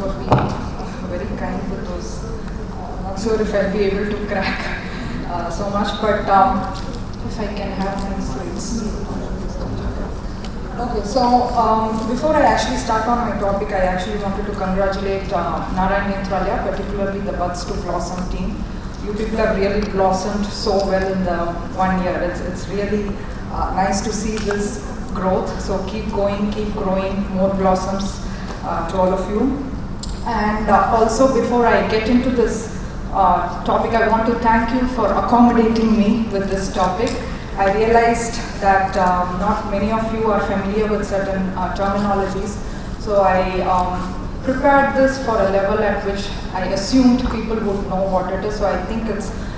for being very kind with those. Not sure if I'll be able to crack so much, but if I can have my slides. Okay, so before I actually start on my topic, I actually wanted to congratulate Narayan Nethralaya, particularly the Buds to Blossom team. You people have really blossomed so well in the 1 year. It's really nice to see this growth. So keep going, keep growing, more blossoms to all of you. And also, before I get into this topic, I want to thank you for accommodating me with this topic. I realized that not many of you are familiar with certain terminologies, so I prepared this for a level at which I assumed people would know what it is. So I think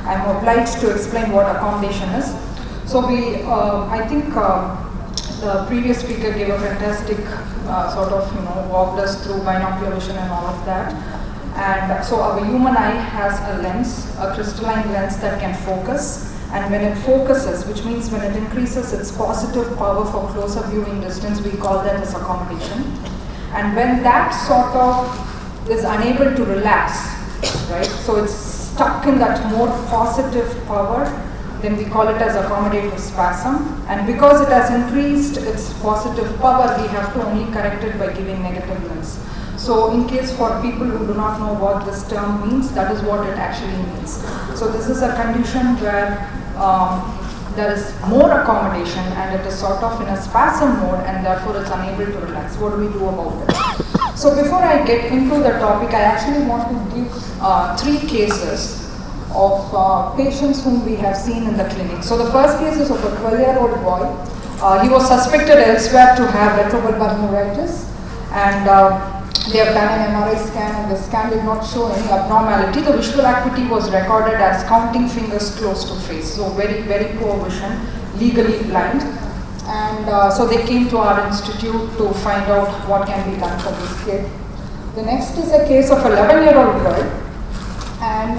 I'm obliged to explain what accommodation is. So I think the previous speaker gave a fantastic sort of walked us through binocular vision and all of that. And so our human eye has a lens, a crystalline lens that can focus. And when it focuses, which means when it increases its positive power for closer viewing distance, we call that as accommodation. And when that sort of is unable to relax, right, so it's stuck in that more positive power, then we call it as accommodative spasm. And because it has increased its positive power, we have to only correct it by giving negative lens. So in case for people who do not know what this term means, that is what it actually means. So this is a condition where there is more accommodation and it is sort of in a spasm mode and therefore it's unable to relax. What do we do about it? So before I get into the topic, I actually want to give 3 cases of patients whom we have seen in the clinic. So the first case is of a 12-year-old boy. He was suspected elsewhere to have retrobulbar neuritis, and they have done an MRI scan, and the scan did not show any abnormality. The visual acuity was recorded as counting fingers close to face, so very, very poor vision, legally blind. And so they came to our institute to find out what can be done for this kid. The next is a case of a 11-year-old girl, and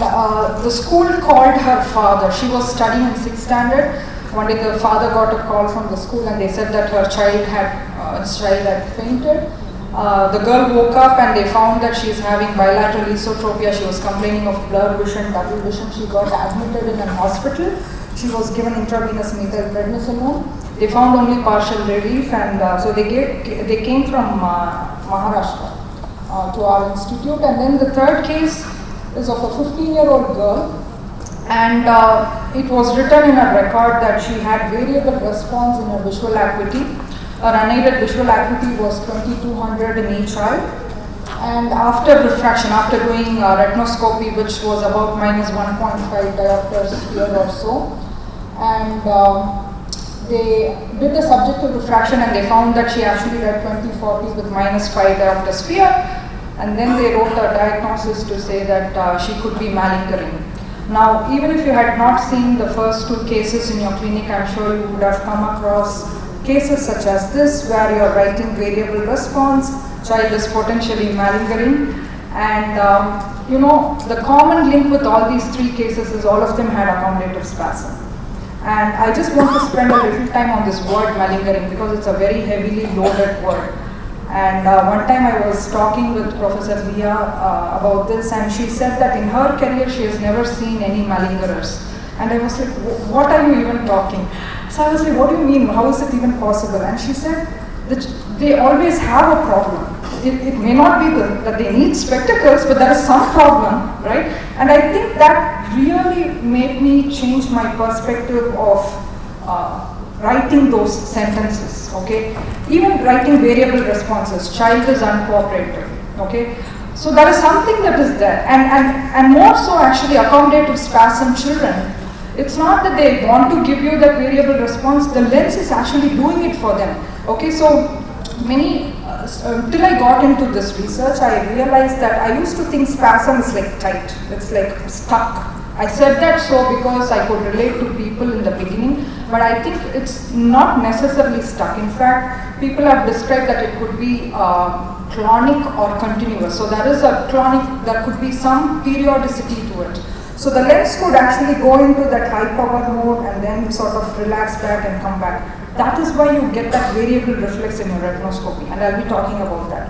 the school called her father. She was studying in 6th standard. One day the father got a call from the school and they said that her child had fainted. The girl woke up and they found that she is having bilateral esotropia. She was complaining of blurred vision, double vision. She got admitted in an hospital. She was given intravenous methylprednisolone. They found only partial relief, and so they came from Maharashtra to our institute. And then the third case is of a 15-year-old girl, and it was written in her record that she had variable response in her visual acuity. Her unaided visual acuity was 2200 in each eye, and after refraction, after doing retinoscopy, which was about minus 1.5 diopters here or so, and they did the subjective refraction and they found that she actually read 20/40 with minus 5 diopters here, and then they wrote a diagnosis to say that she could be malingering. Now, even if you had not seen the first 2 cases in your clinic, I'm sure you would have come across cases such as this, where you are writing variable response, child is potentially malingering, and the common link with all these 3 cases is all of them had accommodative spasm. And I just want to spend a little time on this word malingering because it's a very heavily loaded word. And one time I was talking with Professor Leah about this, and she said that in her career she has never seen any malingerers. And I was like, what are you even talking? So I was like, what do you mean? How is it even possible? And she said that they always have a problem. It may not be that they need spectacles, but there is some problem, right? And I think that really made me change my perspective of writing those sentences, okay? Even writing variable responses, child is uncooperative, okay? So there is something that is there. And more so actually accommodative spasm children, it's not that they want to give you that variable response, the lens is actually doing it for them. Okay, so till I got into this research, I realized that I used to think spasm is like tight, it's like stuck. I said that so because I could relate to people in the beginning, but I think it's not necessarily stuck. In fact, people have described that it could be clonic or continuous. So there is a clonic, there could be some periodicity to it. So the lens could actually go into that high power mode and then sort of relax back and come back. That is why you get that variable reflex in your retinoscopy, and I'll be talking about that.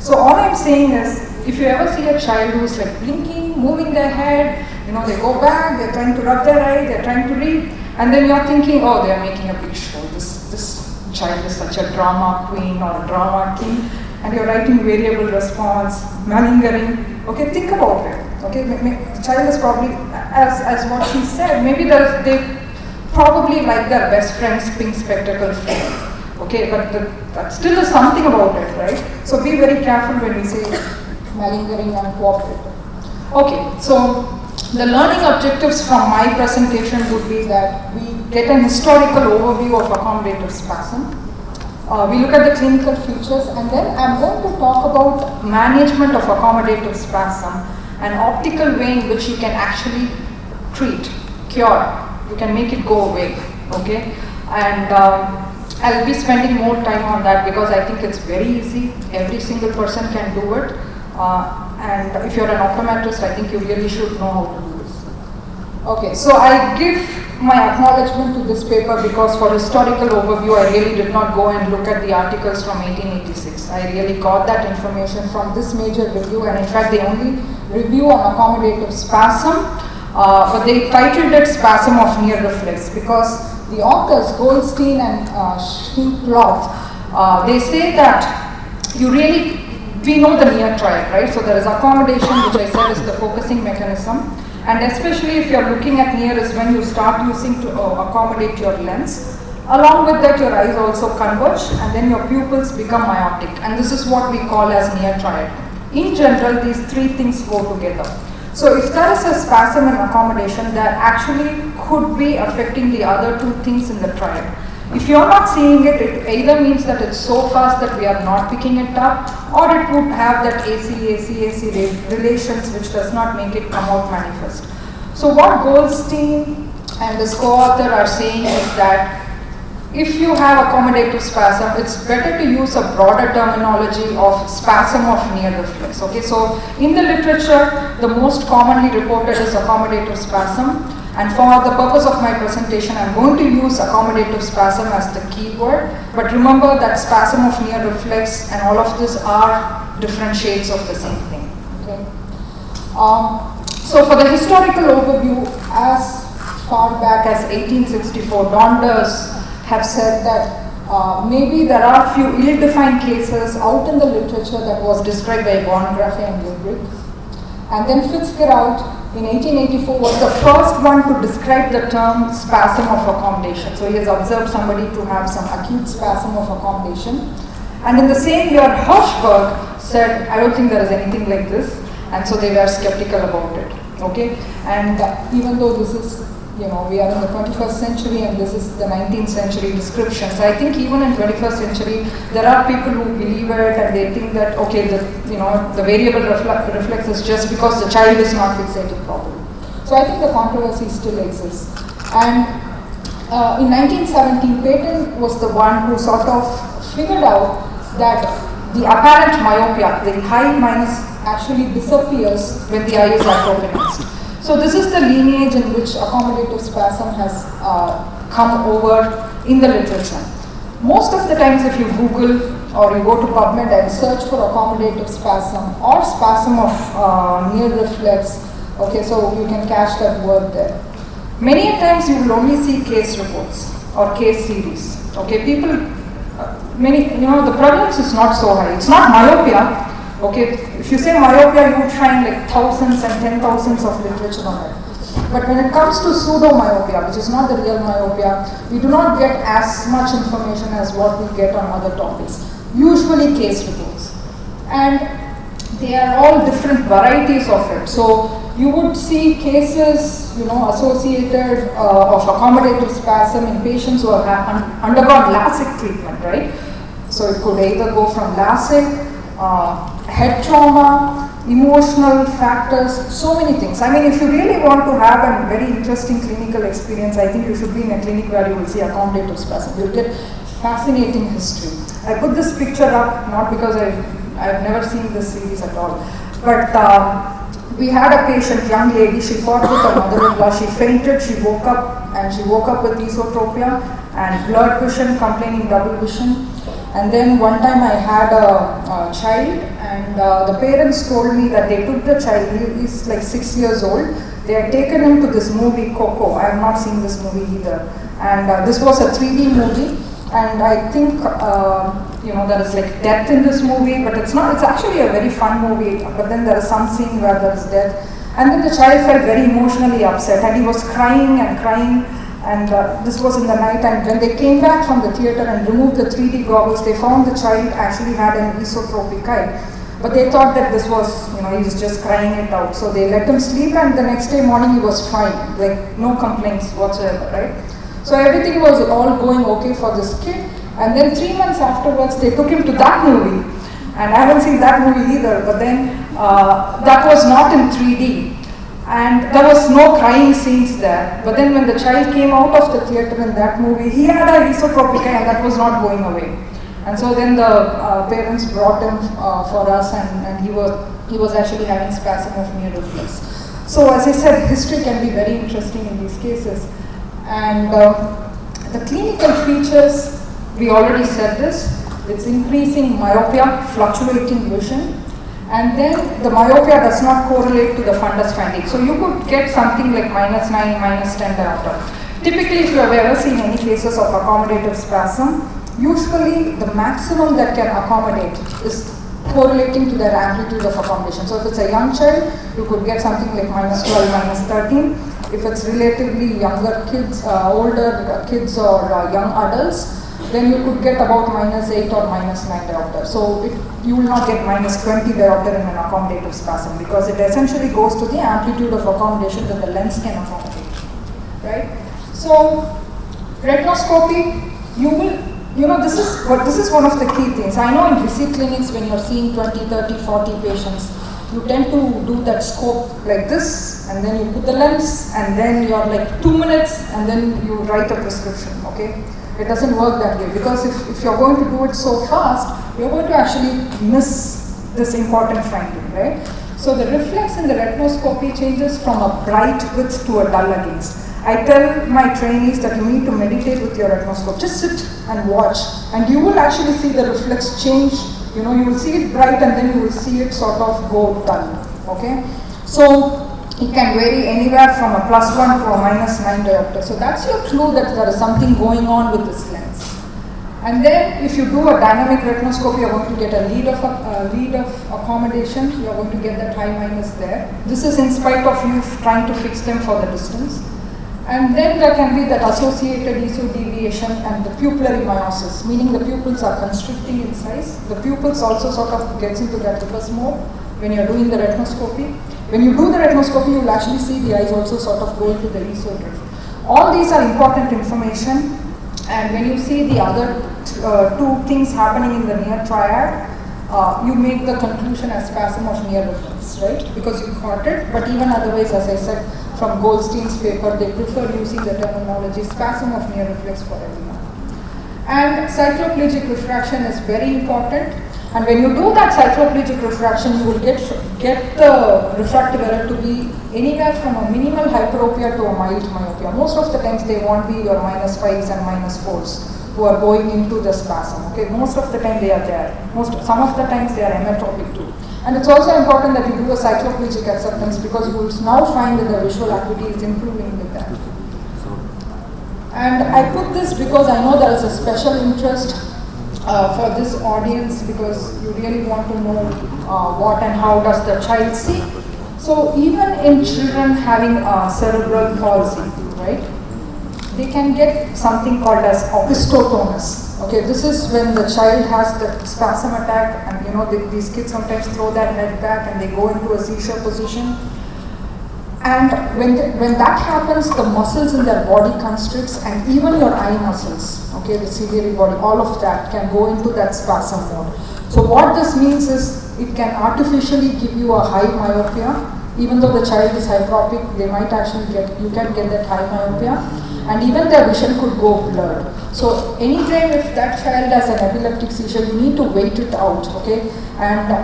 So all I'm saying is, if you ever see a child who's like blinking, moving their head, they go back, they're trying to rub their eye, they're trying to read, and then you're thinking, oh, they're making a big show. This child is such a drama queen or a drama king, and you're writing variable response, malingering. Okay, think about it. Okay, the child is probably, as what she said, maybe they probably like their best friend's pink spectacle friend. Okay, but that still is something about it, right? So be very careful when we say malingering and cooperative. Okay, so the learning objectives from my presentation would be that we get an historical overview of accommodative spasm. We look at the clinical features, and then I'm going to talk about management of accommodative spasm, an optical way in which you can actually treat, cure, you can make it go away, okay? And I'll be spending more time on that because I think it's very easy. Every single person can do it. And if you're an optometrist, I think you really should know how to do this. Okay, so I give my acknowledgement to this paper because for historical overview, I really did not go and look at the articles from 1886. I really got that information from this major review, and in fact, they only review on accommodative spasm, but they titled it Spasm of Near Reflex because the authors, Goldstein and Schneekloth, they say that we know the near triad, right? So there is accommodation, which I said is the focusing mechanism. And especially if you're looking at near is when you start using to accommodate your lens. Along with that, your eyes also converge and then your pupils become myopic. And this is what we call as near triad. In general, these three things go together. So if there is a spasm in accommodation, that actually could be affecting the other two things in the triad. If you're not seeing it, it either means that it's so fast that we are not picking it up, or it would have that AC relations which does not make it come out manifest. So what Goldstein and this co-author are saying is that if you have accommodative spasm, it's better to use a broader terminology of spasm of near reflex. Okay, so in the literature, the most commonly reported is accommodative spasm. And for the purpose of my presentation, I'm going to use accommodative spasm as the key word. But remember that spasm of near reflex and all of this are different shades of the same thing. Okay. So for the historical overview, as far back as 1864, Donders have said that maybe there are few ill-defined cases out in the literature that was described by Von Graffe and Liebrig. And then Fitzgerald in 1884 was the first one to describe the term spasm of accommodation. So he has observed somebody to have some acute spasm of accommodation. And in the same year, Hirschberg said, I don't think there is anything like this. And so they were skeptical about it. Okay? And even though this is, we are in the 21st century and this is the 19th century descriptions. I think even in 21st century, there are people who believe it and they think that, okay, the variable reflex is just because the child is not fixated properly. So I think the controversy still exists. And in 1917, Peyton was the one who sort of figured out that the apparent myopia, the high minus, actually disappears when the eye is atropianized. So this is the lineage in which accommodative spasm has come over in the literature. Most of the times if you Google or you go to PubMed and search for accommodative spasm or spasm of near reflex, okay, so you can catch that word there. Many a times you will only see case reports or case series. Okay, people, the prevalence is not so high. It's not myopia. Okay, if you say myopia, you would find like thousands and 10,000s of literature on it. But when it comes to pseudomyopia, which is not the real myopia, we do not get as much information as what we get on other topics. Usually case reports. And they are all different varieties of it. So you would see cases, associated of accommodative spasm in patients who have undergone LASIK treatment, right? So it could either go from LASIK, head trauma, emotional factors, so many things. I mean, if you really want to have a very interesting clinical experience, I think you should be in a clinic where you will see accommodative spasm. You'll get fascinating history. I put this picture up not because I've never seen this series at all, but we had a patient, young lady, she fought with her mother-in-law, she fainted, she woke up with esotropia and blurred vision, complaining double vision. And then one time I had a child, and the parents told me that they took the child, he's like 6 years old, they had taken him to this movie Coco. I have not seen this movie either. And this was a 3D movie, and I think there is like death in this movie, but it's actually a very fun movie, but then there is some scene where there is death. And then the child felt very emotionally upset, and he was crying and crying. And this was in the night, and when they came back from the theater and removed the 3D goggles, they found the child actually had an esotropic eye. But they thought that this was, he was just crying it out. So they let him sleep, and the next day morning he was fine, like no complaints whatsoever, right? So everything was all going okay for this kid. And then 3 months afterwards, they took him to that movie. And I haven't seen that movie either, but then that was not in 3D. And there was no crying scenes there. But then when the child came out of the theater in that movie, he had a esotropic eye, and that was not going away. And so then the parents brought him for us, and he was actually having spasm of near reflex. So as I said, history can be very interesting in these cases. And the clinical features, we already said this, it's increasing myopia, fluctuating vision. And then the myopia does not correlate to the fundus finding. So you could get something like -9, -10 diopter. Typically, if you have ever seen any cases of accommodative spasm, usually the maximum that can accommodate is correlating to their amplitude of accommodation. So if it's a young child, you could get something like -12, -13. If it's relatively younger kids, older kids or young adults, then you could get about -8 or -9 diopter. So you will not get -20 diopter in an accommodative spasm, because it essentially goes to the amplitude of accommodation that the lens can accommodate, right? So retinoscopy, this is one of the key things. I know in busy clinics, when you're seeing 20, 30, 40 patients, you tend to do that scope like this, and then you put the lens, and then you're like 2 minutes, and then you write a prescription, okay? It doesn't work that way, because if you're going to do it so fast, you're going to actually miss this important finding, right? So the reflex in the retinoscopy changes from a bright width to a dull against. I tell my trainees that you need to meditate with your retinoscope. Just sit and watch, and you will actually see the reflex change. You will see it bright, and then you will see it sort of go dull, okay? So it can vary anywhere from a +1 to a -9 diopter. So that's your clue that there is something going on with this lens. And then if you do a dynamic retinoscopy, you're going to get a lead of accommodation. You're going to get that high minus there. This is in spite of you trying to fix them for the distance. And then there can be that associated esodiation and the pupillary meiosis, meaning the pupils are constricting in size. The pupils also sort of gets into that ripus mode when you're doing the retinoscopy. When you do the retinoscopy, you will actually see the eyes also sort of go into the esodrift. All these are important information, and when you see the other two things happening in the near triad, you make the conclusion as spasm of near reflex, right? Because you caught it, but even otherwise, as I said, from Goldstein's paper, they prefer using the terminology spasm of near reflex for everyone. And cycloplegic refraction is very important. And when you do that cycloplegic refraction, you will get the refractive error to be anywhere from a minimal hyperopia to a mild myopia. Most of the times they won't be your -5s and -4s who are going into the spasm. Okay, most of the time they are there. Some of the times they are emmetropic too. And it's also important that you do a cycloplegic acceptance, because you will now find that the visual acuity is improving with that. And I put this because I know there is a special interest for this audience, because you really want to know what and how does the child see. So even in children having cerebral palsy, right, they can get something called as opisthotonus. Okay, this is when the child has the spasm attack, and these kids sometimes throw their head back and they go into a seizure position. And when that happens, the muscles in their body constricts, and even your eye muscles, okay, the ciliary body, all of that can go into that spasm mode. So what this means is it can artificially give you a high myopia. Even though the child is hyperopic, they might actually you can get that high myopia, and even their vision could go blurred. So anytime if that child has an epileptic seizure, you need to wait it out, okay? And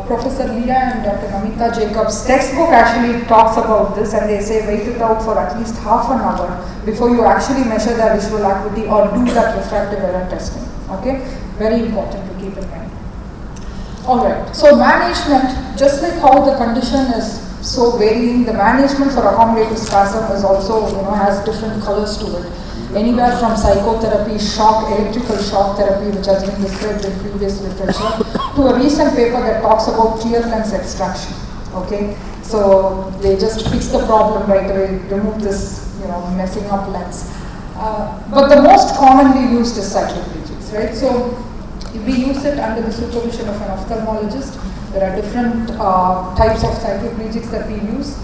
Professor Leah and Dr. Namita Jacobs' textbook actually talks about this, and they say wait it out for at least half an hour before you actually measure their visual acuity or do that refractive error testing, okay? Very important to keep in mind. Alright, so management, just like how the condition is so varying, the management for accommodative spasm is also, has different colors to it. Anywhere from psychotherapy, electrical shock therapy, which has been described in previous literature, to a recent paper that talks about clear lens extraction. Okay, so they just fix the problem right away, remove this, messing up lens. But the most commonly used is cycloplegics, right? So we use it under the supervision of an ophthalmologist. There are different types of cycloplegics that we use.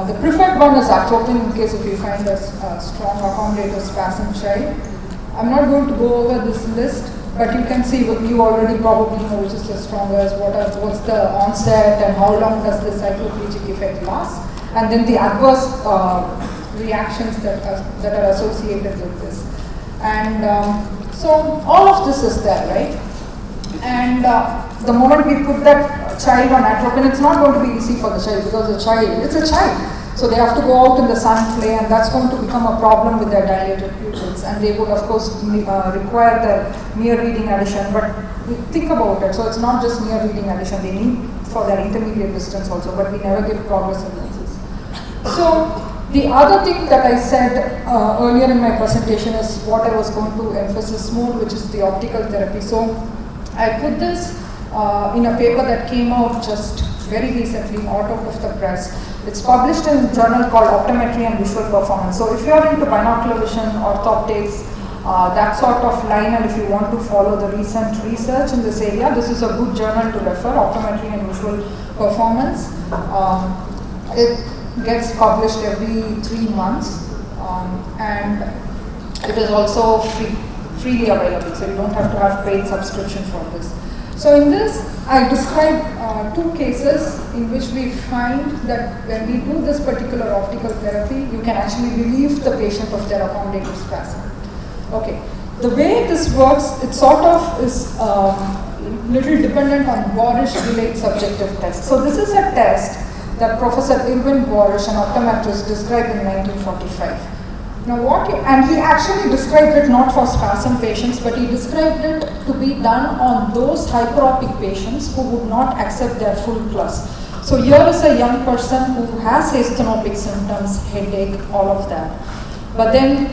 The preferred one is atropine in case if you find a strong accommodative spasm child. I'm not going to go over this list, but you can see you already probably know which is the strongest, what's the onset and how long does the cycloplegic effect last, and then the adverse reactions that are associated with this. And so all of this is there, right? And the moment we put that child on atropine, it's not going to be easy for the child because it's a child. So they have to go out in the sun, play, and that's going to become a problem with their dilated pupils. And they would, of course, require the near reading addition. But think about it. So it's not just near reading addition. They need for their intermediate distance also, but we never give progressive lenses. So the other thing that I said earlier in my presentation is what I was going to emphasize more, which is the optical therapy. So I put this in a paper that came out just very recently, hot out of the press. It's published in a journal called Optometry and Visual Performance. So if you're into binocular vision, orthoptics, that sort of line, and if you want to follow the recent research in this area, this is a good journal to refer, Optometry and Visual Performance. It gets published every 3 months, and it is also freely available, so you don't have to have paid subscription for this. So in this, I describe 2 cases in which we find that when we do this particular optical therapy, you can actually relieve the patient of their accommodative spasm. Okay, the way this works, it sort of is little dependent on Borish delayed subjective test. So this is a test that Professor Irwin Borish, an optometrist, described in 1945. Now and he actually described it not for spasm patients, but he described it to be done on those hyperopic patients who would not accept their full plus. So here is a young person who has asthenopic symptoms, headache, all of that. But then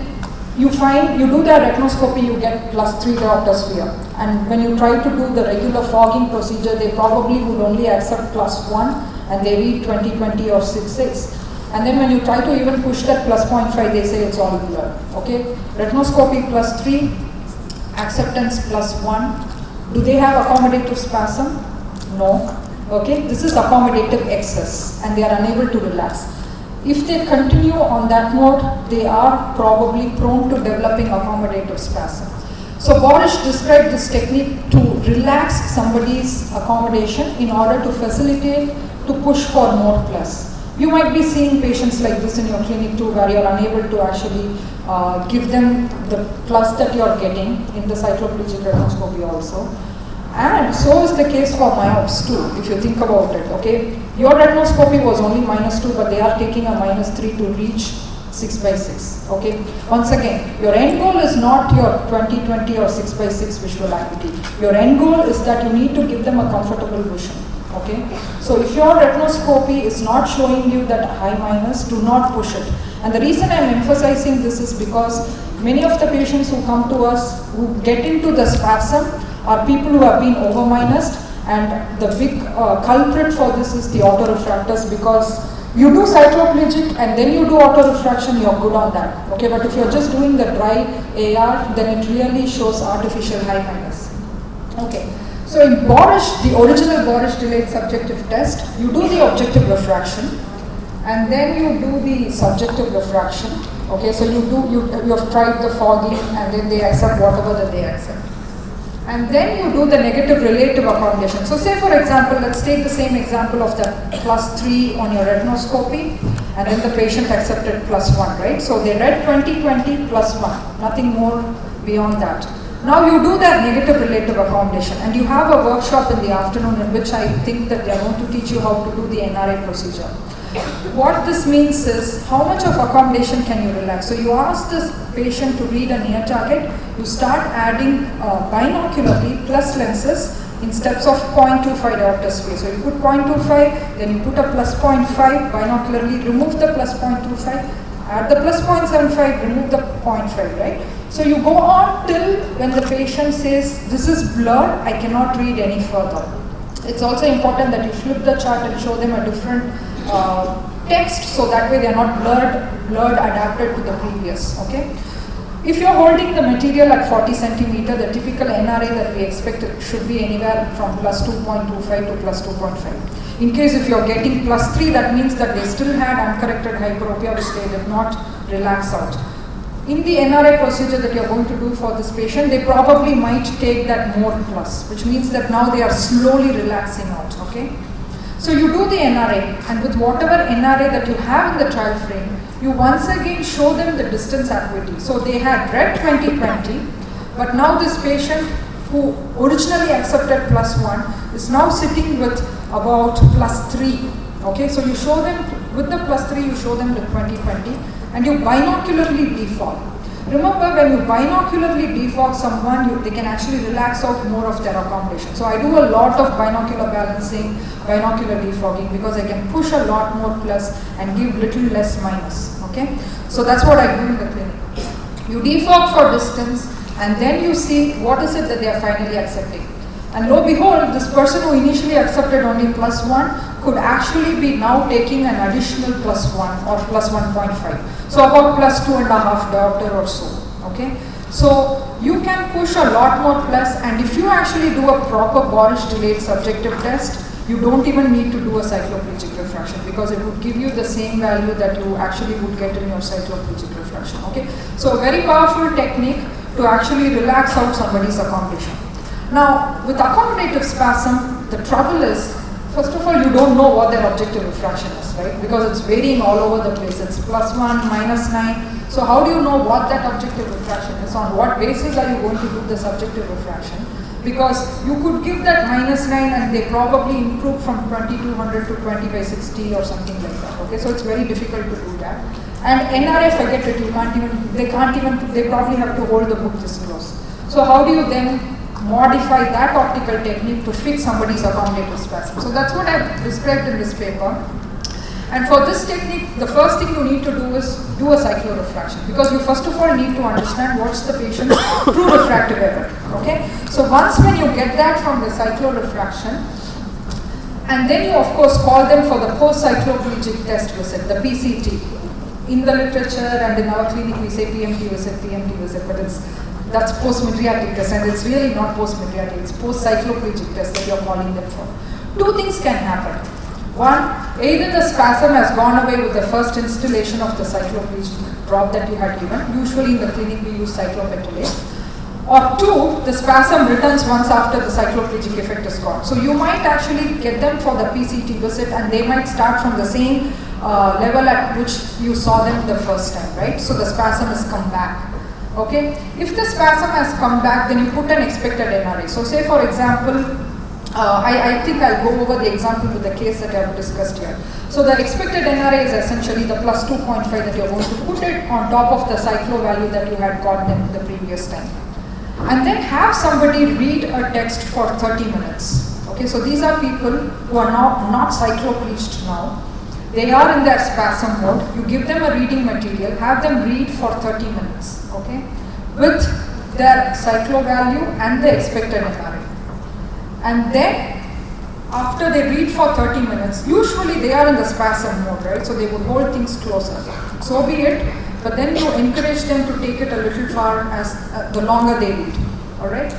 you do the retinoscopy, you get +3 diopter sphere. And when you try to do the regular fogging procedure, they probably would only accept +1, and they read 20/20 or 6/6. And then when you try to even push that +0.5, they say it's all blurred. Okay, retinoscopy +3, acceptance +1. Do they have accommodative spasm? No. Okay, this is accommodative excess, and they are unable to relax. If they continue on that mode, they are probably prone to developing accommodative spasm. So Borish described this technique to relax somebody's accommodation in order to facilitate to push for more plus. You might be seeing patients like this in your clinic too, where you're unable to actually give them the plus that you're getting in the cycloplegic retinoscopy also. And so is the case for myopes too, if you think about it, okay? Your retinoscopy was only -2, but they are taking a -3 to reach 6/6, okay? Once again, your end goal is not your 20/20 or 6/6 visual acuity. Your end goal is that you need to give them a comfortable vision, okay? So if your retinoscopy is not showing you that high minus, do not push it. And the reason I'm emphasizing this is because many of the patients who come to us who get into the spasm are people who have been over-minused, and the big culprit for this is the autorefractors, because you do cycloplegic and then you do autorefraction, you're good on that. Okay, but if you're just doing the dry AR, then it really shows artificial high minus. Okay, so in Borish, the original Borish delayed subjective test, you do the objective refraction, and then you do the subjective refraction. Okay, so you have tried the fogging, and then they accept whatever that they accept. And then you do the negative relative accommodation. So say for example, let's take the same example of the +3 on your retinoscopy, and then the patient accepted +1, right? So they read 20/20 +1, nothing more beyond that. Now you do that negative relative accommodation, and you have a workshop in the afternoon in which I think that they are going to teach you how to do the NRA procedure. What this means is, how much of accommodation can you relax? So you ask this patient to read a near target, you start adding binocularly plus lenses in steps of 0.25 diopter space. So you put 0.25, then you put a plus 0.5 binocularly, remove the plus 0.25, add the plus 0.75, remove the 0.5, right? So you go on till when the patient says, this is blurred, I cannot read any further. It's also important that you flip the chart and show them a different text, so that way they are not blurred adapted to the previous, okay? If you're holding the material at 40 centimeter, the typical NRA that we expect should be anywhere from plus 2.25 to plus 2.5. In case if you're getting plus 3, that means that they still had uncorrected hyperopia, which they did not relax out. In the NRA procedure that you're going to do for this patient, they probably might take that more plus, which means that now they are slowly relaxing out, okay? So you do the NRA, and with whatever NRA that you have in the trial frame, you once again show them the distance acuity. So they had read 20/20, but now this patient who originally accepted plus 1 is now sitting with about plus 3. Okay, so you show them with the plus 3, you show them the 20/20, and you binocularly defog. Remember, when you binocularly defog someone, they can actually relax out more of their accommodation. So I do a lot of binocular balancing, binocular defogging, because I can push a lot more plus and give little less minus. Okay, so that's what I do in the clinic. You defog for distance, and then you see what is it that they are finally accepting. And lo and behold, this person who initially accepted only plus 1 could actually be now taking an additional plus 1 or plus 1.5. So about plus 2.5 diopter or so. Okay, so you can push a lot more plus, and if you actually do a proper Borish delayed subjective test, you don't even need to do a cycloplegic refraction, because it would give you the same value that you actually would get in your cycloplegic refraction. Okay, so a very powerful technique to actually relax out somebody's accommodation. Now, with accommodative spasm, the trouble is, first of all, you don't know what their objective refraction is, right? Because it's varying all over the place. It's plus 1, minus 9. So how do you know what that objective refraction is? On what basis are you going to do the subjective refraction? Because you could give that minus 9 and they probably improve from 2200 to 20/60 or something like that. Okay, so it's very difficult to do that. And NRA, forget it, they probably have to hold the book this close. So how do you then modify that optical technique to fix somebody's accommodative spasm? So that's what I've described in this paper. And for this technique, the first thing you need to do is do a cyclorefraction, because you first of all need to understand what's the patient's true refractive error. Okay, so once when you get that from the cyclorefraction, and then you of course call them for the post-cycloplegic test visit, the PCT. In the literature and in our clinic we say PMT visit, but that's post-Mydriatic test, and it's really not post-Mydriatic, it's post-cycloplegic test that you're calling them for. Two things can happen. One, either the spasm has gone away with the first installation of the cycloplegic drop that you had given. Usually in the clinic we use cyclopentolate. Or two, the spasm returns once after the cycloplegic effect is gone. So you might actually get them for the PCT visit, and they might start from the same level at which you saw them the first time, right? So the spasm has come back. Okay, if the spasm has come back, then you put an expected NRA. So say for example, I think I'll go over the example with the case that I have discussed here. So the expected NRA is essentially the plus 2.5 that you're going to put it on top of the cyclo value that you had gotten the previous time. And then have somebody read a text for 30 minutes. Okay, so these are people who are now not cycloplegic now. They are in their spasm mode. You give them a reading material, have them read for 30 minutes, okay, with their cyclo value and the expected NRA. And then, after they read for 30 minutes, usually they are in the spasm mode, right? So they would hold things closer. So be it, but then you encourage them to take it a little far as the longer they read, all right?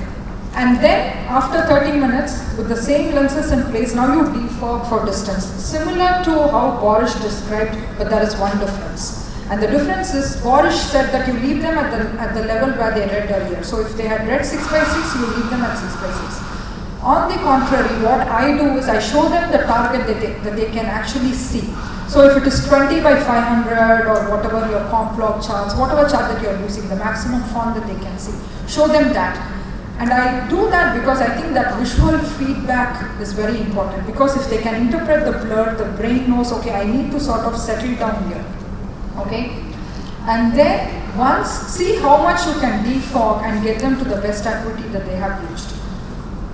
And then, after 30 minutes, with the same lenses in place, now you defog for distance. Similar to how Borish described, but there is one difference. And the difference is, Borish said that you leave them at the level where they read earlier. So if they had read 6/6, you leave them at 6/6. On the contrary, what I do is I show them the target that they can actually see. So if it is 20/500 or whatever your comp log charts, whatever chart that you are using, the maximum font that they can see, show them that. And I do that because I think that visual feedback is very important, because if they can interpret the blur, the brain knows, okay, I need to sort of settle down here, okay? And then once, see how much you can defog and get them to the best acuity that they have reached.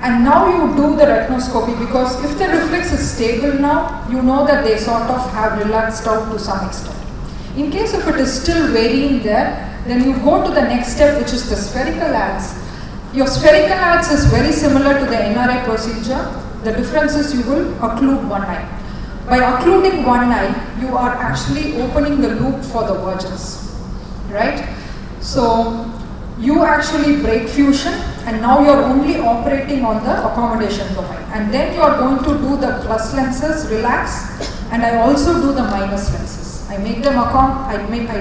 And now you do the retinoscopy, because if the reflex is stable now, you know that they sort of have relaxed out to some extent. In case if it is still varying there, then you go to the next step, which is the spherical ads. Your spherical ads is very similar to the NRI procedure. The difference is you will occlude one eye. By occluding one eye, you are actually opening the loop for the vergence, right? So you actually break fusion, and now you're only operating on the accommodation domain. And then you're going to do the plus lenses, relax, and I also do the minus lenses. I make them I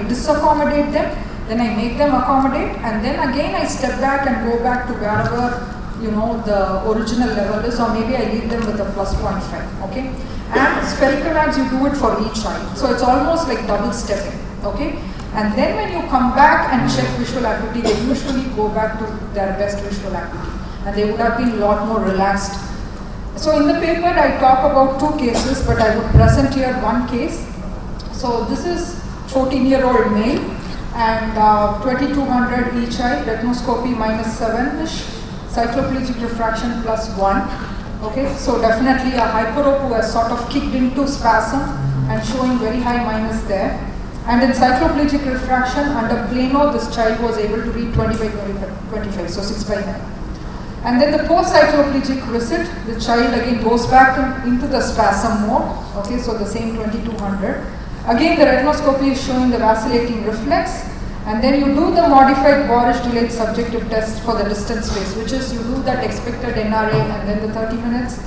disaccommodate them, then I make them accommodate, and then again I step back and go back to wherever the original level is, or maybe I leave them with a plus 0.5, okay? And spherical ads, you do it for each eye. So it's almost like double stepping, okay? And then when you come back and check visual acuity, they usually go back to their best visual acuity. And they would have been a lot more relaxed. So in the paper, I talk about 2 cases, but I would present here one case. So this is 14-year-old male, and 2200 each eye, retinoscopy minus 7-ish, cycloplegic refraction plus 1. Okay, so definitely a hyperope who has sort of kicked into spasm and showing very high minus there. And in cycloplegic refraction under plano, this child was able to read 20 by 25, so 6 by 9. And then the post-cycloplegic visit, the child again goes back into the spasm mode. Okay, so the same 2200. Again, the retinoscopy is showing the vacillating reflex. And then you do the modified Borish delayed subjective test for the distance space, which is you do that expected NRA and then the 30 minutes.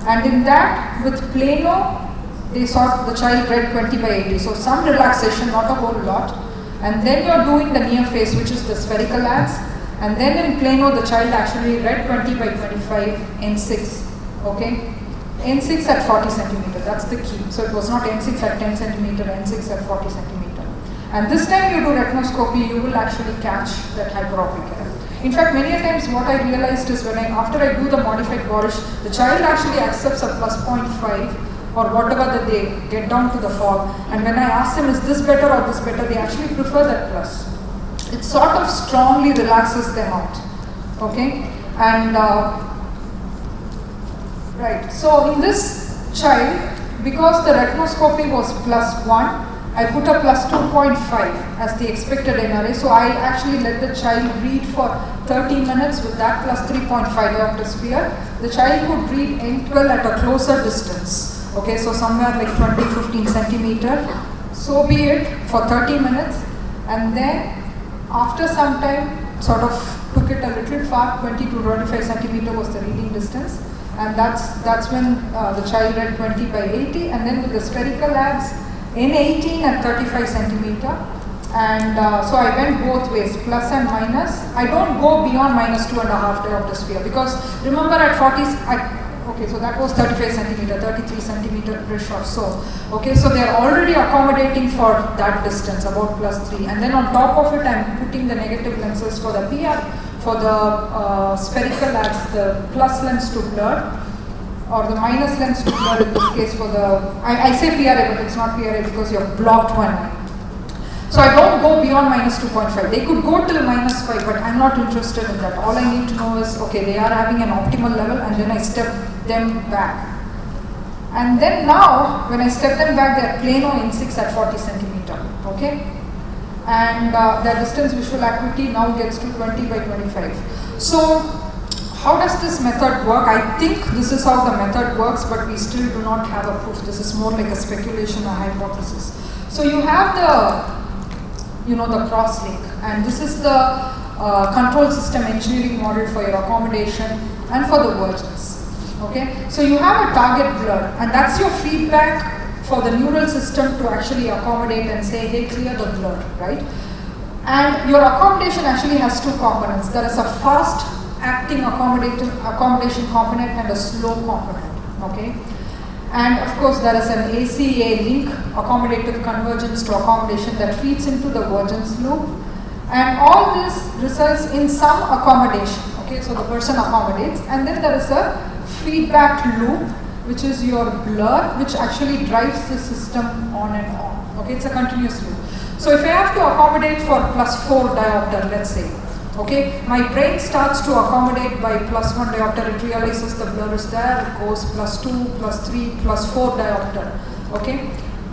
And in that, with plano, they saw the child read 20 by 80. So some relaxation, not a whole lot. And then you're doing the near phase, which is the spherical ads. And then in plano, the child actually read 20 by 25 N6. Okay? N6 at 40 centimeter, that's the key. So it was not N6 at 10 centimeter, N6 at 40 centimeter. And this time you do retinoscopy, you will actually catch that hyperopic error. In fact, many a times what I realized is after I do the modified Borish, the child actually accepts a plus 0.5 or whatever that they get down to the fog. And when I ask them, is this better or this better, they actually prefer that plus. It sort of strongly relaxes them out. Okay? And right, so in this child, because the retinoscopy was plus 1, I put a plus 2.5 as the expected NRA. So I actually let the child read for 30 minutes with that plus 3.5 diopter sphere. The child could read N12 at a closer distance. Okay, so somewhere like 20-15 centimeter. So be it for 30 minutes. And then after some time, sort of took it a little far, 20 to 25 centimeter was the reading distance. And that's when the child read 20 by 80. And then with the spherical ads, N18 at 35 centimeter, and so I went both ways, plus and minus. I don't go beyond minus 2.5 diopter sphere, because remember at 40, okay, so that was 35 centimeter, 33 centimeter bridge or so. Okay, so they are already accommodating for that distance, about plus 3. And then on top of it, I'm putting the negative lenses for the PR, for the spherical ads, the plus lens to blur, or the minus lens to blur in this case for the, I say PRA, but it's not PRA because you have blocked one eye. So I don't go beyond minus 2.5. They could go till minus 5, but I'm not interested in that. All I need to know is, okay, they are having an optimal level, and then I step them back. And then now, when I step them back, they're plano N6 at 40 centimeter, okay? And their distance visual acuity now gets to 20 by 25. So, how does this method work? I think this is how the method works, but we still do not have a proof. This is more like a speculation, a hypothesis. So you have the cross-link, and this is the control system engineering model for your accommodation and for the vergence. Okay, so you have a target blur, and that's your feedback for the neural system to actually accommodate and say, hey, clear the blur, right? And your accommodation actually has 2 components. There is a fast acting accommodation component and a slow component, okay? And of course there is an ACA link, accommodative convergence to accommodation, that feeds into the vergence loop. And all this results in some accommodation, okay? So the person accommodates, and then there is a feedback loop, which is your blur, which actually drives the system on and on, okay? It's a continuous loop. So if I have to accommodate for +4 diopter, let's say, okay, my brain starts to accommodate by +1 diopter, it realizes the blur is there, it goes +2, +3, +4 diopter, okay.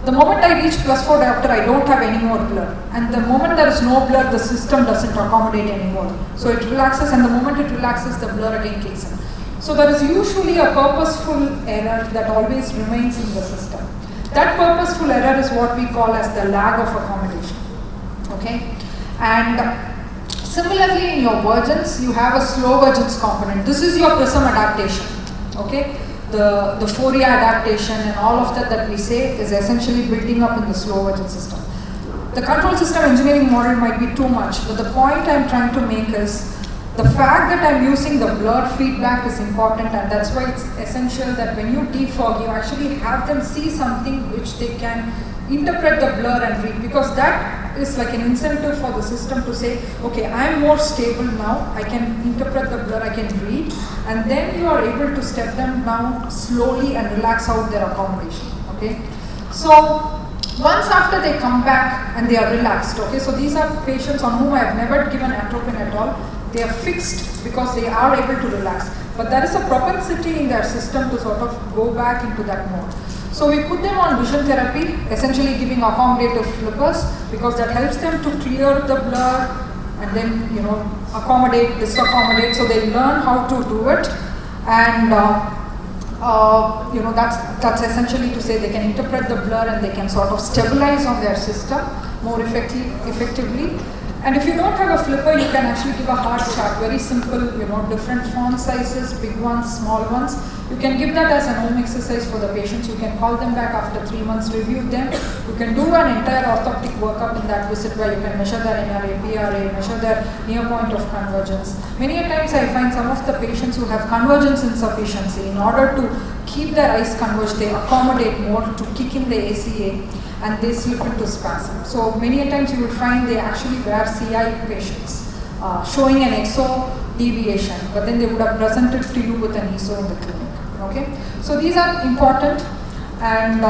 The moment I reach +4 diopter, I don't have any more blur. And the moment there is no blur, the system doesn't accommodate anymore. So it relaxes, and the moment it relaxes, the blur again kicks in. So there is usually a purposeful error that always remains in the system. That purposeful error is what we call as the lag of accommodation, okay. And similarly, in your vergence, you have a slow vergence component. This is your prism adaptation, okay. The Fourier adaptation and all of that we say is essentially building up in the slow vergence system. The control system engineering model might be too much, but the point I'm trying to make is the fact that I'm using the blur feedback is important, and that's why it's essential that when you defog, you actually have them see something which they can interpret the blur and read, because that is like an incentive for the system to say, okay, I'm more stable now, I can interpret the blur, I can read, and then you are able to step them down slowly and relax out their accommodation, okay. So once after they come back and they are relaxed, okay, so these are patients on whom I have never given atropine at all. They are fixed because they are able to relax, but there is a propensity in their system to sort of go back into that mode. So we put them on vision therapy, essentially giving accommodative flippers, because that helps them to clear the blur and then, you know, accommodate, disaccommodate, so they learn how to do it. And you know, that's essentially to say they can interpret the blur and they can sort of stabilize on their system more effectively. And if you don't have a flipper, you can actually give a hard chart, very simple, you know, different font sizes, big ones, small ones. You can give that as an home exercise for the patients. You can call them back after 3 months, review them. You can do an entire orthoptic workup in that visit where you can measure their NRA, PRA, measure their near point of convergence. Many a times I find some of the patients who have convergence insufficiency, in order to keep their eyes converged, they accommodate more to kick in the ACA, and they slip into spasm. So many a times you would find they actually were CI patients showing an exo deviation, but then they would have presented to you with an ESO in the clinic. Okay, so these are important, and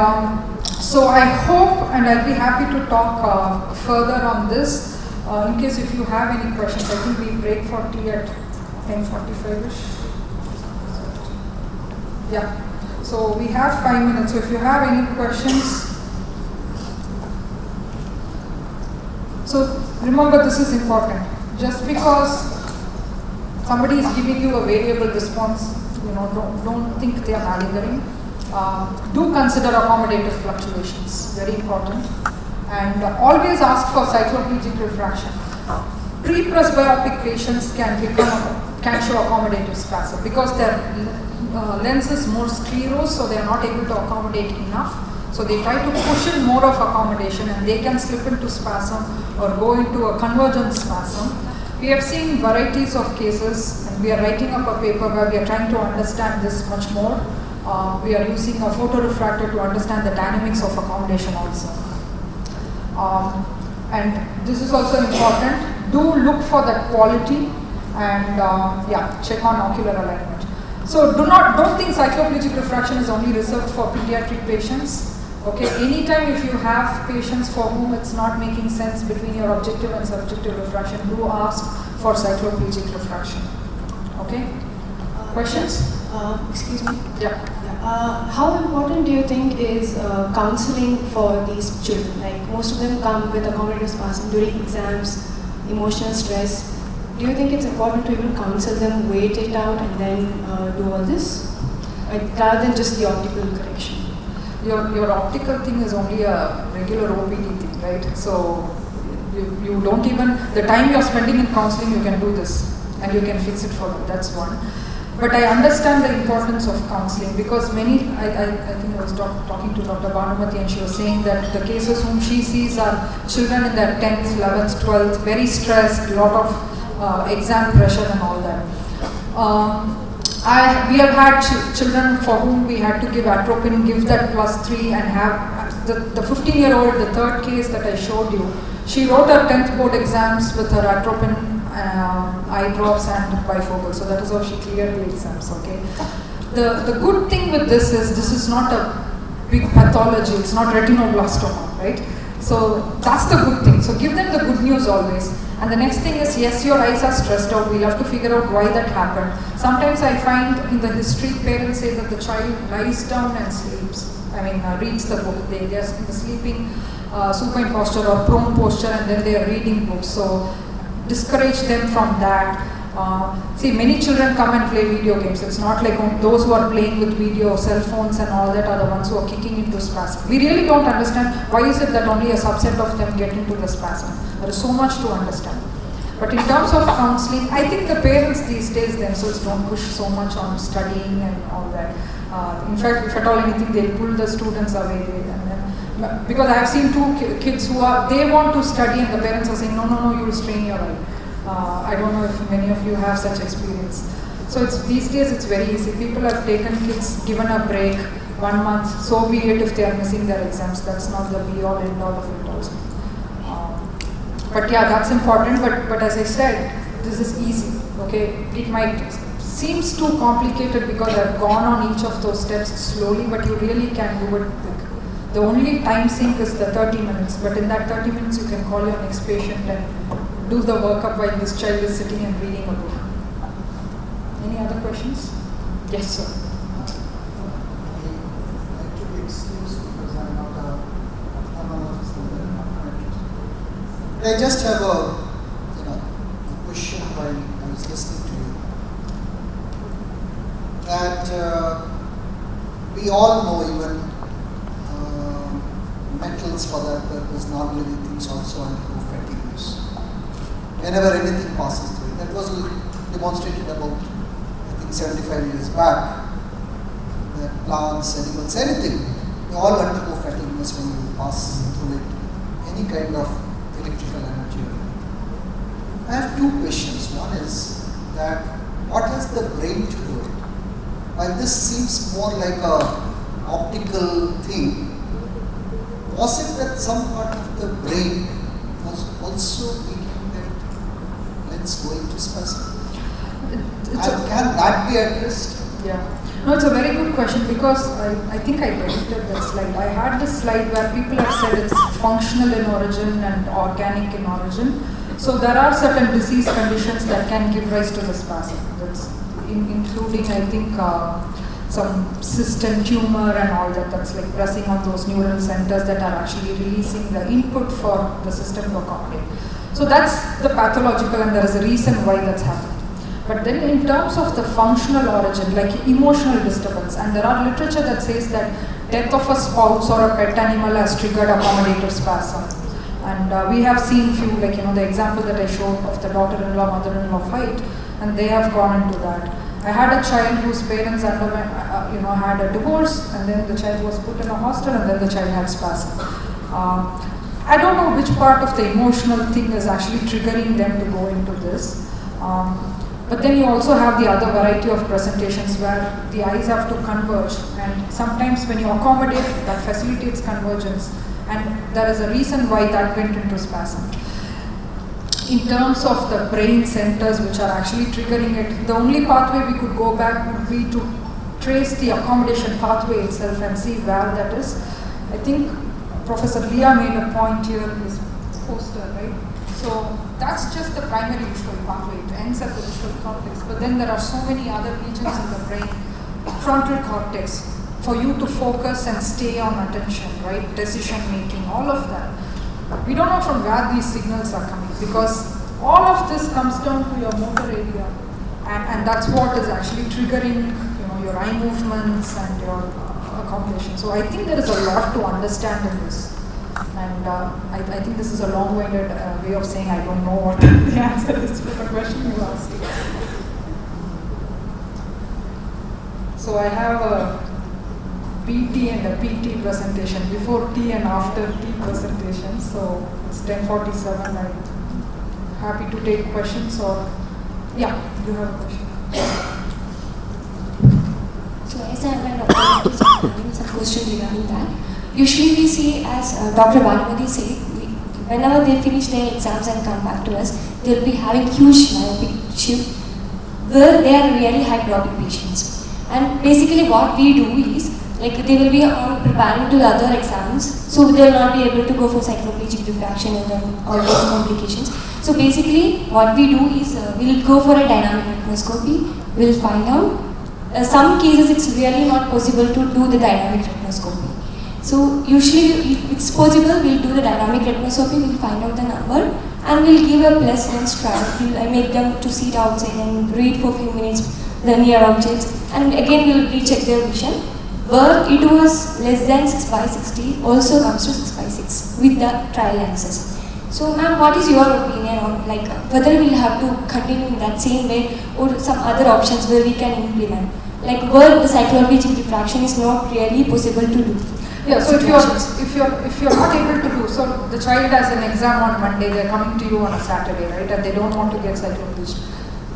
so I hope, and I'll be happy to talk further on this. In case if you have any questions, I think we break for tea at 10:45ish. Yeah, so we have 5 minutes. So if you have any questions. So remember, this is important. Just because somebody is giving you a variable response, you know, don't think they are malingering. Do consider accommodative fluctuations, very important. And always ask for cycloplegic refraction. Pre-presbyopic patients can show accommodative spasm because their lens is more sclerosed, so they are not able to accommodate enough. So they try to push in more of accommodation, and they can slip into spasm or go into a convergent spasm. We have seen varieties of cases, and we are writing up a paper where we are trying to understand this much more. We are using a photorefractor to understand the dynamics of accommodation also. And this is also important. Do look for that quality, and yeah, check on ocular alignment. So don't think cycloplegic refraction is only reserved for pediatric patients. Okay, anytime if you have patients for whom it's not making sense between your objective and subjective refraction, do ask for cycloplegic refraction. Okay? Questions? Excuse me? Yeah. How important do you think is counseling for these children? Like, most of them come with accommodative spasm during exams, emotional stress. Do you think it's important to even counsel them, wait it out, and then do all this? Rather than just the optical correction? Your optical thing is only a regular OPD thing, right? So you don't even, the time you're spending in counseling, you can do this and you can fix it for them. That's one. But I understand the importance of counseling, because many, I think I was talking to Dr. Bhanumati, and she was saying that the cases whom she sees are children in their 10th, 11th, 12th, very stressed, a lot of exam pressure and all that. We have had children for whom we had to give atropine, give that +3, and have the 15-year-old, the third case that I showed you, she wrote her 10th board exams with her atropine, eye drops and bifocal. So that is how she cleared the exams, okay. The good thing with this is not a big pathology, it's not retinoblastoma, right? So that's the good thing. So give them the good news always. And the next thing is, yes, your eyes are stressed out. We'll have to figure out why that happened. Sometimes I find in the history, parents say that the child lies down and sleeps. Reads the book. They're in the sleeping supine posture or prone posture, and then they are reading books. So discourage them from that. See, many children come and play video games. It's not like those who are playing with video, cell phones and all that are the ones who are kicking into spasm. We really don't understand why is it that only a subset of them get into the spasm. There is so much to understand. But in terms of counseling, I think the parents these days themselves don't push so much on studying and all that. In fact, if at all anything, they'll pull the students away. Because I have seen two kids who they want to study and the parents are saying, no, you will strain your eye. I don't know if many of you have such experience. So these days it's very easy. People have taken kids, given a break, 1 month, so be it if they are missing their exams. That's not the be all end all of it also. But yeah, that's important. But as I said, this is easy. Okay, it might seems too complicated because I've gone on each of those steps slowly, but you really can do it quick. The only time sink is the 30 minutes, but in that 30 minutes you can call your next patient and do the workup while this child is sitting and reading a book. Any other questions? Yes, sir. I like to be excused because I'm not a ophthalmologist and I'm not connected. I just have a question while I was listening to you. That we all know, even metals for that purpose, non-living things also undergo fatigue use. Whenever anything passes through it. That was demonstrated about, I think, 75 years back. That plants, animals, anything, they all undergo fatigueness when you pass through it. Any kind of electrical energy. I have two questions. One is that what has the brain to do it? While this seems more like a optical thing, was it that some part of the brain was also making that lens go into spasm? Can that be addressed? Yeah. No, it's a very good question because I think I deleted that slide. I had this slide where people have said it's functional in origin and organic in origin. So there are certain disease conditions that can give rise to the spasm. That's including, I think, some cyst and tumor and all that. That's like pressing on those neural centers that are actually releasing the input for the system to accommodate. So that's the pathological, and there is a reason why that's happening. But then in terms of the functional origin, like emotional disturbance, and there are literature that says that death of a spouse or a pet animal has triggered accommodative spasm. And we have seen few, like, the example that I showed of the daughter-in-law, mother-in-law fight, and they have gone into that. I had a child whose parents underwent, had a divorce, and then the child was put in a hostel, and then the child had spasm. I don't know which part of the emotional thing is actually triggering them to go into this. But then you also have the other variety of presentations where the eyes have to converge, and sometimes when you accommodate, that facilitates convergence, and there is a reason why that went into spasm. In terms of the brain centers which are actually triggering it, the only pathway we could go back would be to trace the accommodation pathway itself and see where that is. I think Professor Leah made a point here in his poster, right? So that's just the primary visual pathway. It ends at the visual cortex, but then there are so many other regions in the brain, frontal cortex, for you to focus and stay on attention, right? Decision making, all of that. We don't know from where these signals are coming, because all of this comes down to your motor area, and that's what is actually triggering, your eye movements and your accommodation. So I think there is a lot to understand in this, and I think this is a long-winded way of saying I don't know what the answer is to the question you asked. So I have a PT and a PT presentation, before T and after T presentation. So it's 10:47. I'm happy to take questions, or yeah, you have a question. So as I have some question regarding that. Usually we see, as Dr. Bhanumati said, whenever they finish their exams and come back to us, they'll be having huge myopic shift where they are really hyperopic patients. And basically what we do is, Like they will be on preparing to the other exams, so they will not be able to go for cycloplegic refraction and then all those complications. So basically, what we do is we'll go for a dynamic retinoscopy. We'll find out. Some cases it's really not possible to do the dynamic retinoscopy. So usually, if it's possible, we'll do the dynamic retinoscopy. We'll find out the number and we'll give a plus lens trial. We'll make them to sit outside and read for a few minutes the near objects, and again we'll recheck their vision. Where it was less than 6/60, also comes to 6/6 with the trial lenses. So, ma'am, what is your opinion on like whether we'll have to continue in that same way or some other options where we can implement? Like where the cycloplegic refraction is not really possible to do. Yeah, so if you're not able to do, so the child has an exam on Monday, they're coming to you on a Saturday, right? And they don't want to get cycloplegic.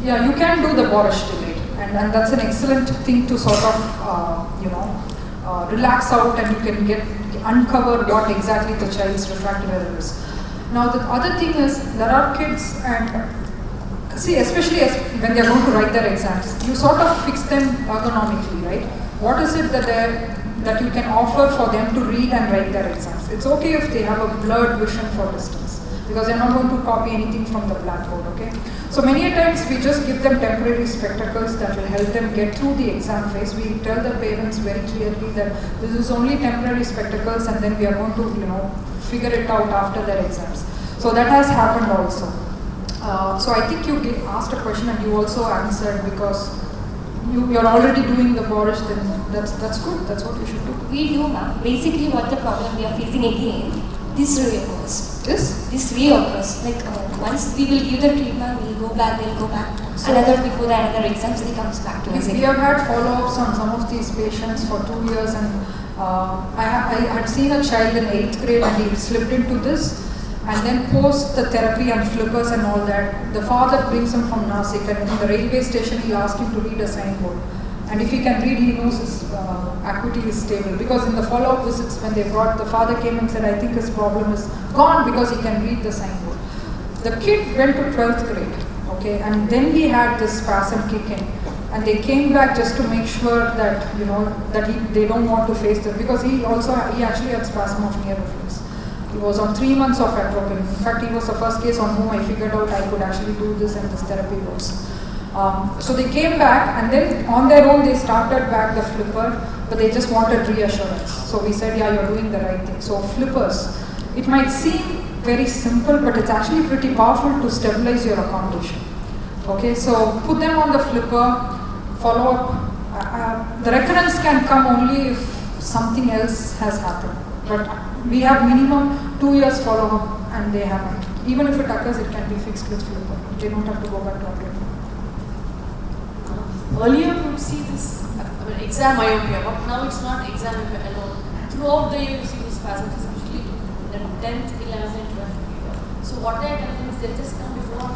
Yeah, you can do the Borish delayed, and that's an excellent thing to sort of relax out, and you can uncover what exactly the child's refractive error is. Now the other thing is, there are kids, and see, especially when they're going to write their exams, you sort of fix them ergonomically, right? What is it that you can offer for them to read and write their exams? It's okay if they have a blurred vision for distance, because they're not going to copy anything from the blackboard, okay? So many a times we just give them temporary spectacles that will help them get through the exam phase. We tell the parents very clearly that this is only temporary spectacles, and then we are going to, figure it out after their exams. So that has happened also. So I think you asked a question and you also answered, because you're already doing the Borish, then that's good. That's what you should do. We do, ma'am. Basically, what the problem we are facing again, this reoccurs. This reoccurs. Like once we will give the treatment, we'll go back. So another before the another exams, they comes back to us. We have had follow-ups on some of these patients for 2 years, and I had seen a child in 8th grade and he slipped into this, and then post the therapy and flippers and all that, the father brings him from Nasik, and in the railway station he asked him to read a signboard. And if he can read, he knows his acuity is stable. Because in the follow-up visits, when they brought, the father came and said, I think his problem is gone because he can read the signboard. The kid went to 12th grade, okay, and then he had this spasm kick in. And they came back just to make sure that, they don't want to face this, because he actually had spasm of near reflex. He was on 3 months of atropine. In fact, he was the first case on whom I figured out I could actually do this and this therapy works. So they came back, and then on their own they started back the flipper, but they just wanted reassurance. So we said, yeah, you're doing the right thing. So flippers, it might seem very simple, but it's actually pretty powerful to stabilize your accommodation. Okay, so put them on the flipper, follow up. The recurrence can come only if something else has happened. But we have minimum 2 years follow-up, and they haven't. Even if it occurs, it can be fixed with flipper. They don't have to go back to operating. Earlier you would see this exam myopia, but now it's not exam myopia alone. Throughout the year you see this spasms, especially in the 10th, 11th and 12th period. So what they are telling is they just come before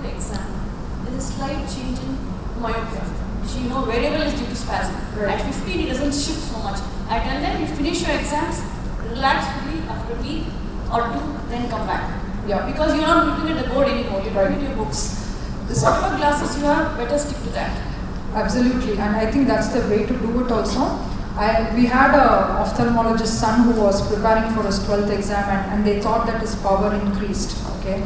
the exam. There is a slight change in myopia. Variable is due to spasm. Right. At 15 it doesn't shift so much. I tell them, you finish your exams, relax fully after a week or 2, then come back. Yeah. Because you're not looking at the board anymore, you're looking at your books. Whatever glasses you have, better stick to that. Absolutely, and I think that's the way to do it also. We had a ophthalmologist son who was preparing for his 12th exam, and they thought that his power increased, okay?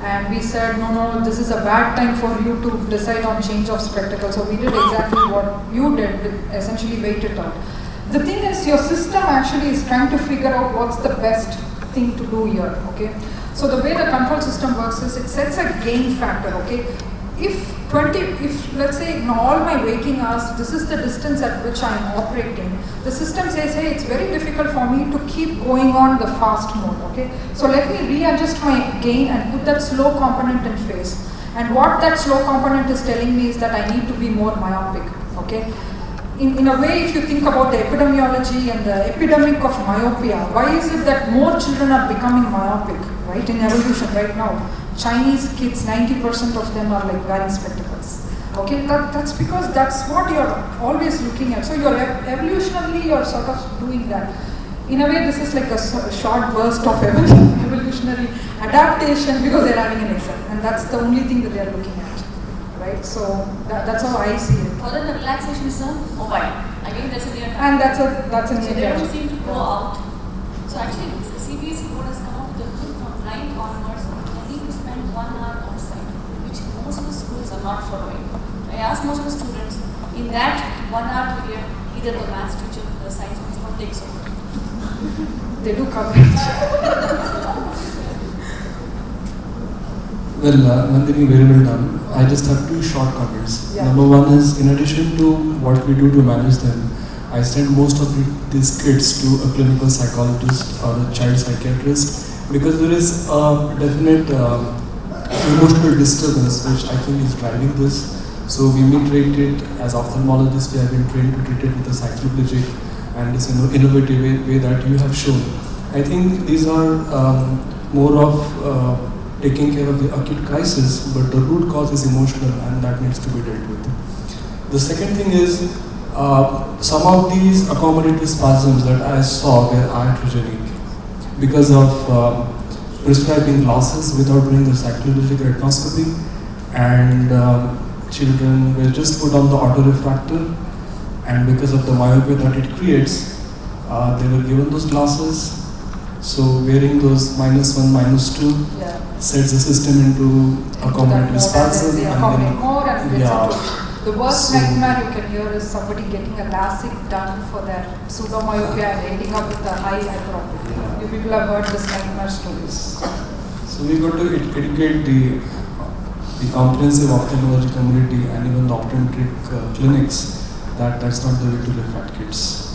And we said, no, this is a bad time for you to decide on change of spectacles. So we did exactly what you did, essentially wait it out. The thing is, your system actually is trying to figure out what's the best thing to do here, okay? So the way the control system works is it sets a gain factor, okay? If let's say in all my waking hours, this is the distance at which I am operating, the system says, hey, it's very difficult for me to keep going on the fast mode, okay? So let me readjust my gain and put that slow component in phase. And what that slow component is telling me is that I need to be more myopic, okay? In a way, if you think about the epidemiology and the epidemic of myopia, why is it that more children are becoming myopic, right, in evolution right now? Chinese kids, 90% of them are like wearing spectacles. Okay, that's because that's what you're always looking at. So you're evolutionarily, you're sort of doing that. In a way, this is like a short burst of evolutionary adaptation because they're having an exam, and that's the only thing that they're looking at, right? So that's how I see it. Other than relaxation is mobile. Again, that's a And that's a So new they don't gadget. seem to go out. So actually, the CBSE board has come up with a rule from 9th onwards. They need to spend 1 hour outside, which most of the schools are not following. I asked most of the students, in that 1 hour period, either the maths teacher or the science teacher takes over. They do coverage. Well, Nandini, very well done. I just have two short comments. Yeah. Number one is, in addition to what we do to manage them, I send most of these kids to a clinical psychologist or a child psychiatrist because there is a definite emotional disturbance which I think is driving this. So we treat it as ophthalmologists. We have been trained to treat it with a psychologic and this innovative way that you have shown. I think these are more of taking care of the acute crisis, but the root cause is emotional and that needs to be dealt with. The second thing is, some of these accommodative spasms that I saw were iatrogenic because of prescribing glasses without doing the psychological retinoscopy, and children were just put on the autorefractor, and because of the myopia that it creates, they were given those glasses. So wearing those -1, -2 Yeah. sets the system into accommodative spasm, They and accommodate then more and gets yeah. into the worst So- nightmare you can hear is somebody getting a LASIK done for their pseudomyopia and ending up with a high hyperopia. Yeah. You people have heard this nightmare stories. So we got to educate the comprehensive ophthalmology community and even the optometric clinics that that's not the way to look at kids.